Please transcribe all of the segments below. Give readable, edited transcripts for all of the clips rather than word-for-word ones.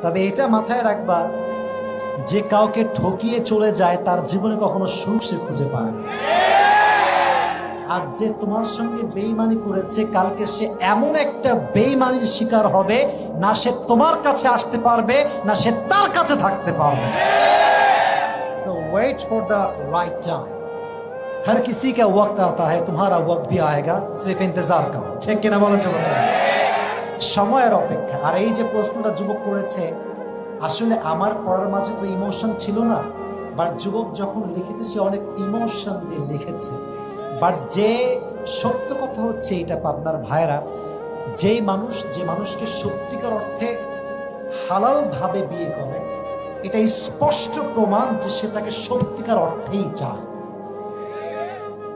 তবে এটা মাথায় রাখবা, যে কাউকে ঠকিয়ে চলে যায় তার জীবনে কখনো সুখ সে খুঁজে পায় না। আর যে তোমার সঙ্গে বেঈমানি করেছে, কালকে সে এমন একটা বেঈমানির শিকার হবে, না সে তোমার কাছে আসতে পারবে, না সে তার কাছে থাকতে পারবে। So wait for the right time. हर किसी का वक्त आता है, तुम्हारा वक्त भी आएगा, सिर्फ इंतजार करो। ঠিক কিনা বলেন যুবক? সময়ের অপেক্ষা। আর এই যে প্রশ্নটা যুবক করেছে, আসলে আমার পড়ার মাঝে তো ইমোশন ছিল না, বাট যুবক যখন লিখেছে সে অনেক ইমোশন দিয়ে লিখেছে। বাট যে সত্য কথা হচ্ছে এটা পাবনার ভাইরা, যে মানুষকে সত্যিকার অর্থে হালাল ভাবে বিয়ে করে, এটা স্পষ্ট প্রমাণ যে সে তাকে সত্যিকার অর্থেই চায়।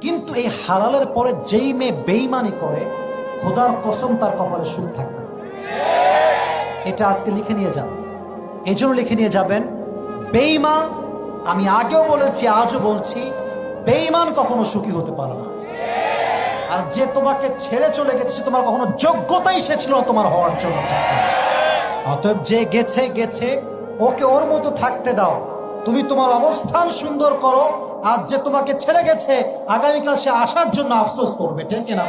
কিন্তু এই হালালের পরে যেই মেয়ে বেঈমানি করে, খোদার কসম তার কপালে সুখ থাকবে। এটা আজকে লিখে নিয়ে যান। এই জন্য লিখে নিয়ে যাবেন, বেঈমান, আমি আগেও বলেছি আজও বলছি, বেঈমান কখনো সুখী হতে পারে না। আর যে তোমাকে ছেড়ে চলে গেছে, সে তোমার কখনো যোগ্যতাই সে ছিল তোমার হওয়ার জন্য। অতএব যে গেছে গেছে, ওকে ওর মতো থাকতে দাও, তুমি তোমার অবস্থান সুন্দর করো। আর যে তোমাকে ছেড়ে গেছে, আগামীকাল সে আসার জন্য আফসোস করবে। ঠিক কিনা?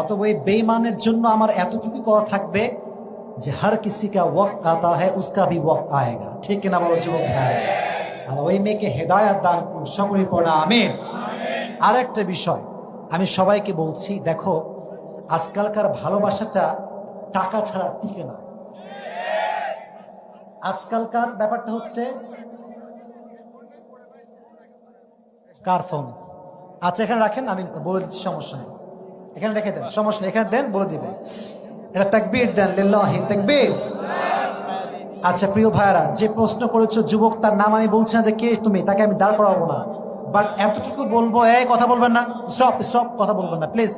অতএব এই বেঈমানের জন্য আমার এতটুকু কথা থাকবে যে হর কিসি কা ওয়াক্ত আতা হ্যায়, উসকা ভি ওয়াক্ত আয়েগা। ঠিক কিনা বলো যুবক ভাই? আর ওই মেয়েকে হেদায়েত দান করুন, সকলে পড়া আমিন। আর একটা বিষয় আমি সবাইকে বলছি, দেখো আজকালকার ভালোবাসাটা টাকা ছাড়া টিকে না। আজকালকার ব্যাপারটা হচ্ছে, কার ফোন? আচ্ছা এখানে রাখেন, আমি বলে দিচ্ছি, সমস্যা নেই, এখানে রেখে দেন, সমস্যা নেই, এখানে দেন, বলে দিবে। এটা তাকবীর দেন, লিল্লাহি তাকবীর। আচ্ছা প্রিয় ভাইরা, যে প্রশ্ন করেছো যুবক, তার নাম আমি বলছি না যে কে তুমি, তাকে আমি দাঁড় করাবো না, বাট এতটুকু বলবো, এই কথা বলবেন না, স্টপ স্টপ, কথা বলবেন না প্লিজ,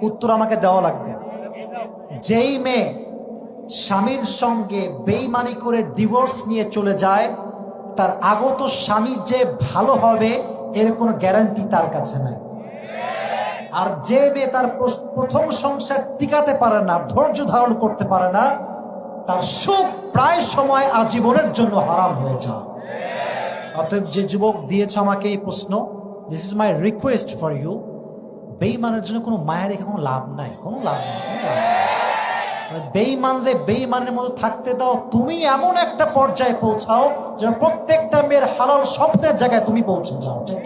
উত্তর আমাকে দেওয়া লাগবে। যেই মেয়ে স্বামীর সঙ্গে বেঈমানি করে ডিভোর্স নিয়ে চলে যায়, তার আগত স্বামী যে ভালো হবে এর কোনো গ্যারান্টি তার কাছে নাই। আর যে মেয়ে তার প্রথম সংসার টিকাতে পারে না, ধৈর্য ধারণ করতে পারে না, তার সুখ প্রায় সময় আজীবনের জন্য হারাম হয়ে যায়। অতএব যে যুবক দিয়েছ আমাকে এই প্রশ্ন, this is my request for you, বেঈমানের জন্য কোনো মায়া রেখে কোনো লাভ নাই, কোনো লাভ নাই। বেঈমানরে বেঈমানের মতো থাকতে দাও, তুমি এমন একটা পর্যায়ে পৌঁছাও যেন প্রত্যেকটা মেয়ের হালাল স্বপ্নের জায়গায় তুমি পৌঁছে যাও। ঠিক